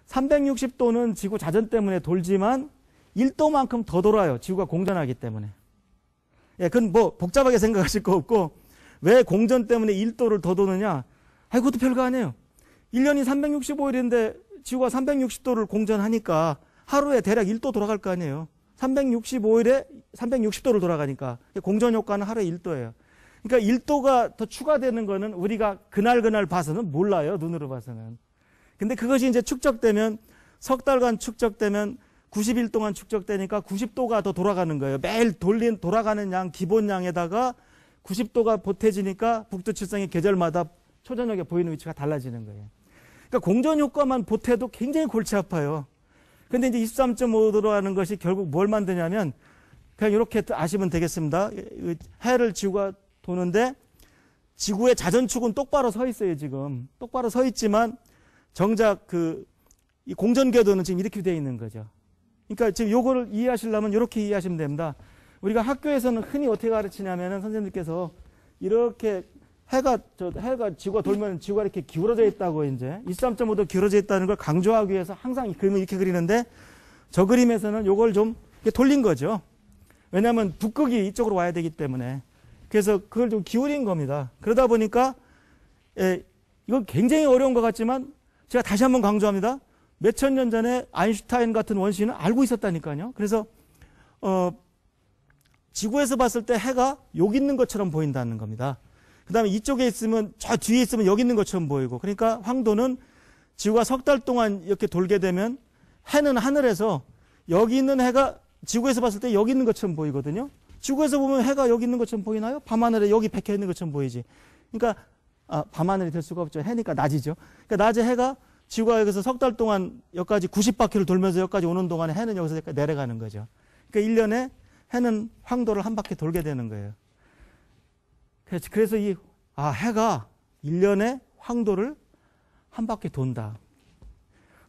360도는 지구 자전 때문에 돌지만 1도만큼 더 돌아요. 지구가 공전하기 때문에. 예, 그건 뭐 복잡하게 생각하실 거 없고, 왜 공전 때문에 1도를 더 도느냐? 아이, 그것도 별거 아니에요. 1년이 365일인데 지구가 360도를 공전하니까 하루에 대략 1도 돌아갈 거 아니에요. 365일에 360도를 돌아가니까 공전 효과는 하루에 1도예요. 그러니까 1도가 더 추가되는 거는 우리가 그날 봐서는 몰라요. 눈으로 봐서는. 근데 그것이 이제 축적되면, 석 달간 축적되면 90일 동안 축적되니까 90도가 더 돌아가는 거예요. 매일 돌아가는 양, 기본양에다가 90도가 보태지니까 북두칠성의 계절마다 초저녁에 보이는 위치가 달라지는 거예요. 그러니까 공전 효과만 보태도 굉장히 골치 아파요. 근데 이제 23.5도로 하는 것이 결국 뭘 만드냐면, 그냥 이렇게 아시면 되겠습니다. 해를 지구가 도는데 지구의 자전축은 똑바로 서 있어요, 지금. 똑바로 서 있지만 정작 이 공전궤도는 지금 이렇게 되어 있는 거죠. 그러니까 지금 요거를 이해하시려면 이렇게 이해하시면 됩니다. 우리가 학교에서는 흔히 어떻게 가르치냐면은 선생님께서 이렇게 해가 지구가 돌면 지구가 이렇게 기울어져 있다고, 이제 23.5도 기울어져 있다는 걸 강조하기 위해서 항상 이 그림을 이렇게 그리는데, 저 그림에서는 요걸 좀 이렇게 돌린 거죠. 왜냐하면 북극이 이쪽으로 와야 되기 때문에. 그래서 그걸 좀 기울인 겁니다. 그러다 보니까 이건 굉장히 어려운 것 같지만 제가 다시 한번 강조합니다. 몇천 년 전에 아인슈타인 같은 원시는 알고 있었다니까요. 그래서 지구에서 봤을 때 해가 여기 있는 것처럼 보인다는 겁니다. 그 다음에 이쪽에 있으면, 저 뒤에 있으면 여기 있는 것처럼 보이고, 그러니까 황도는 지구가 석 달 동안 이렇게 돌게 되면 해는 하늘에서 여기 있는 해가 지구에서 봤을 때 여기 있는 것처럼 보이거든요. 지구에서 보면 해가 여기 있는 것처럼 보이나요? 밤하늘에 여기 백혀 있는 것처럼 보이지. 그러니까 밤하늘이 될 수가 없죠. 해니까 낮이죠. 그러니까 낮에 해가 지구가 여기서 석 달 동안 여기까지 90바퀴를 돌면서 여기까지 오는 동안에 해는 여기서 내려가는 거죠. 그러니까 1년에 해는 황도를 한 바퀴 돌게 되는 거예요. 그래서 해가 1년에 황도를 한 바퀴 돈다.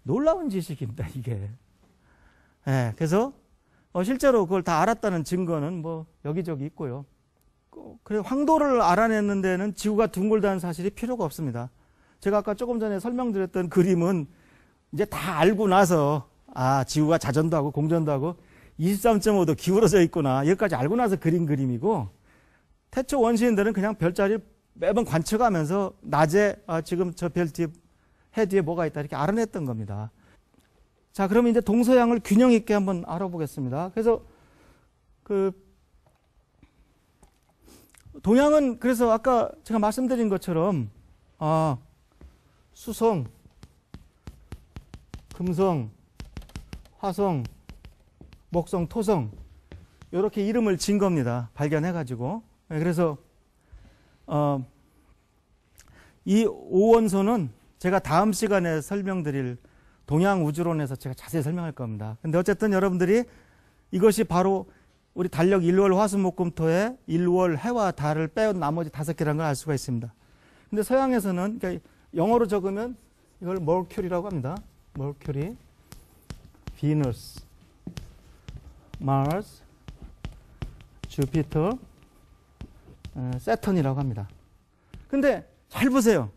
놀라운 지식입니다, 이게. 예, 그래서 실제로 그걸 다 알았다는 증거는 뭐 여기저기 있고요. 그래, 황도를 알아내는 데는 지구가 둥글다는 사실이 필요가 없습니다. 제가 아까 조금 전에 설명드렸던 그림은 이제 다 알고 나서, 지구가 자전도 하고 공전도 하고 23.5도 기울어져 있구나, 여기까지 알고 나서 그린 그림이고, 태초 원시인들은 그냥 별자리를 매번 관측하면서 낮에 지금 저 별 뒤에, 해 뒤에 뭐가 있다 이렇게 알아냈던 겁니다. 자, 그러면 이제 동서양을 균형 있게 한번 알아보겠습니다. 그래서 동양은, 그래서 아까 제가 말씀드린 것처럼 수성, 금성, 화성, 목성, 토성, 이렇게 이름을 진 겁니다. 발견해가지고. 그래서 이 5원소는 제가 다음 시간에 설명드릴 동양 우주론에서 제가 자세히 설명할 겁니다. 근데 어쨌든 여러분들이 이것이 바로 우리 달력 1월 화수목금토에 1월 해와 달을 빼온 나머지 5개라는 걸 알 수가 있습니다. 근데 서양에서는, 그러니까 영어로 적으면 이걸 머큐리라고 합니다. 머큐리, 비너스, 마스, 주피터, 세턴이라고 합니다. 근데 잘 보세요.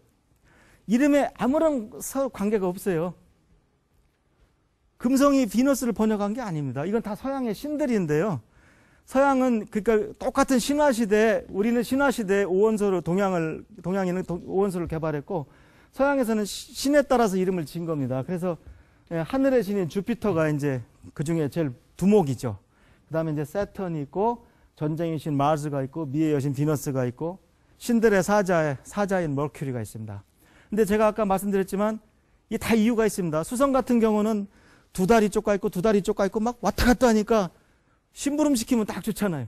이름에 아무런 관계가 없어요. 금성이 비너스를 번역한 게 아닙니다. 이건 다 서양의 신들인데요. 서양은 그러니까 똑같은 신화시대, 우리는 신화시대에 오원소를, 동양인은 오원소를 개발했고, 서양에서는 신에 따라서 이름을 지은 겁니다. 그래서 하늘의 신인 주피터가 이제 그 중에 제일 두목이죠. 그 다음에 이제 세턴이 있고, 전쟁의 신 마스가 있고, 미의 여신 비너스가 있고, 신들의 사자인 머큐리가 있습니다. 근데 제가 아까 말씀드렸지만 이게 다 이유가 있습니다. 수성 같은 경우는 두 다리 쪽가 있고 두 다리 쪽가 있고 막 왔다 갔다 하니까 심부름 시키면 딱 좋잖아요.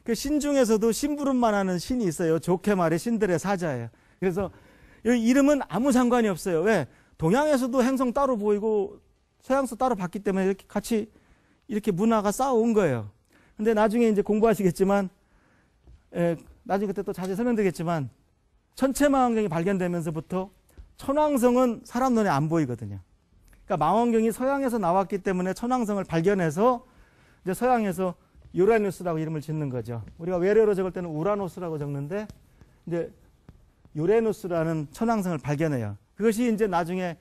그 신 중에서도 심부름만 하는 신이 있어요. 좋게 말해 신들의 사자예요. 그래서 이 이름은 아무 상관이 없어요. 왜? 동양에서도 행성 따로 보이고 서양서 따로 봤기 때문에 이렇게 같이 이렇게 문화가 쌓아온 거예요. 근데 나중에 이제 공부하시겠지만, 나중에 그때 또 자세히 설명드리겠지만, 천체망원경이 발견되면서부터 천왕성은 사람 눈에 안 보이거든요. 그러니까 망원경이 서양에서 나왔기 때문에 천왕성을 발견해서 이제 서양에서 유라누스라고 이름을 짓는 거죠. 우리가 외래어로 적을 때는 우라노스라고 적는데, 이제 유레누스라는 천왕성을 발견해요. 그것이 이제 나중에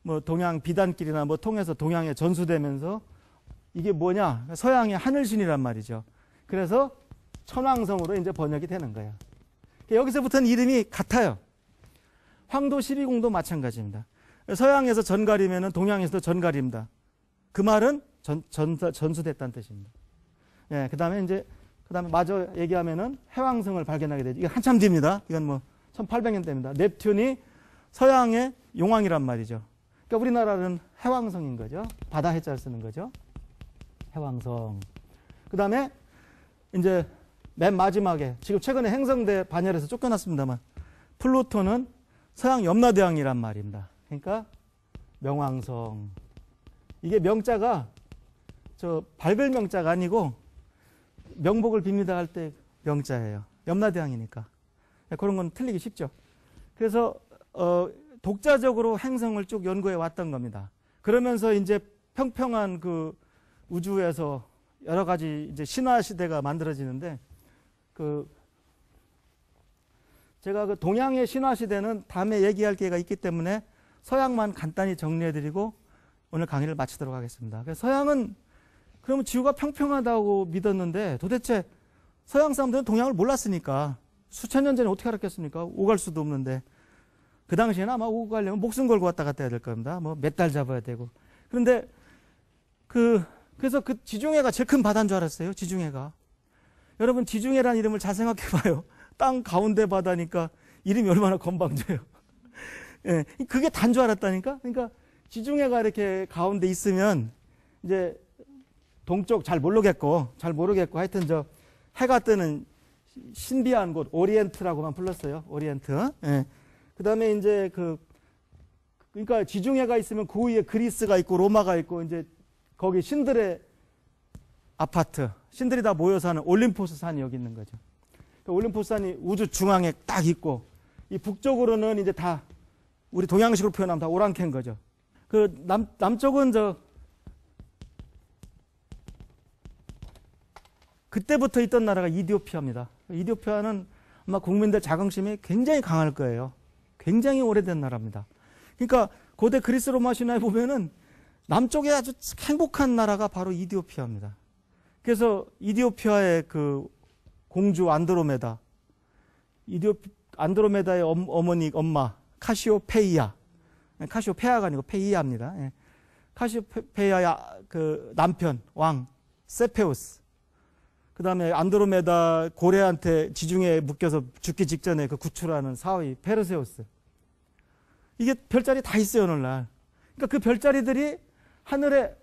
뭐 동양 비단길이나 뭐 통해서 동양에 전수되면서 이게 뭐냐? 서양의 하늘신이란 말이죠. 그래서 천왕성으로 이제 번역이 되는 거예요. 여기서부터는 이름이 같아요. 황도 12궁도 마찬가지입니다. 서양에서 전갈이면은 동양에서도 전갈입니다. 그 말은 전수됐다는 뜻입니다. 예, 그다음에 마저 얘기하면은 해왕성을 발견하게 되죠. 이게 한참 뒤입니다. 이건 뭐 1800년 때입니다. 넵튠이 서양의 용왕이란 말이죠. 그러니까 우리나라는 해왕성인 거죠. 바다 해자를 쓰는 거죠. 해왕성. 그다음에 이제 맨 마지막에 지금 최근에 행성대 반열에서 쫓겨났습니다만 플루토는 서양 염라대왕이란 말입니다. 그러니까 명왕성. 이게 명자가 저 밝을 명자가 아니고 명복을 빕니다 할 때 명자예요. 염라대왕이니까. 그런 건 틀리기 쉽죠. 그래서 독자적으로 행성을 쭉 연구해 왔던 겁니다. 그러면서 이제 평평한 그 우주에서 여러 가지 이제 신화 시대가 만들어지는데 제가 그 동양의 신화 시대는 다음에 얘기할 기회가 있기 때문에 서양만 간단히 정리해드리고 오늘 강의를 마치도록 하겠습니다. 그래서 서양은 그러면 지구가 평평하다고 믿었는데 도대체 서양 사람들은 동양을 몰랐으니까 수천 년 전에 어떻게 알았겠습니까? 오갈 수도 없는데 그 당시에는 아마 오고 가려면 목숨 걸고 왔다 갔다 해야 될 겁니다. 뭐 몇 달 잡아야 되고. 그런데 그래서 그 지중해가 제일 큰 바다인 줄 알았어요. 지중해가. 여러분 지중해라는 이름을 잘 생각해 봐요. 땅 가운데 바다니까 이름이 얼마나 건방져요. 예, 그게 단 줄 알았다니까. 그러니까 지중해가 이렇게 가운데 있으면 이제 동쪽 잘 모르겠고 하여튼 저 해가 뜨는 신비한 곳 오리엔트라고만 불렀어요. 오리엔트. 예. 그다음에 이제 그러니까 지중해가 있으면 그 위에 그리스가 있고 로마가 있고 이제 거기 신들의 아파트, 신들이 다 모여 사는 올림포스 산이 여기 있는 거죠. 그러니까 올림포스 산이 우주 중앙에 딱 있고 이 북쪽으로는 이제 다 우리 동양식으로 표현하면 다 오랑캐인 거죠. 그 남쪽은 그때부터 있던 나라가 이디오피아입니다. 이디오피아는 아마 국민들 자긍심이 굉장히 강할 거예요. 굉장히 오래된 나라입니다. 그러니까 고대 그리스 로마 신화에 보면은 남쪽에 아주 행복한 나라가 바로 이디오피아입니다. 그래서 이디오피아의 그 공주 안드로메다의 엄마 카시오페아가 아니고 페이아입니다. 예. 카시오페아의 그 남편 왕 세페우스. 그 다음에 안드로메다 고래한테 지중해에 묶여서 죽기 직전에 그 구출하는 사위 페르세우스. 이게 별자리 다 있어요, 오늘날. 그러니까 그 별자리들이 하늘에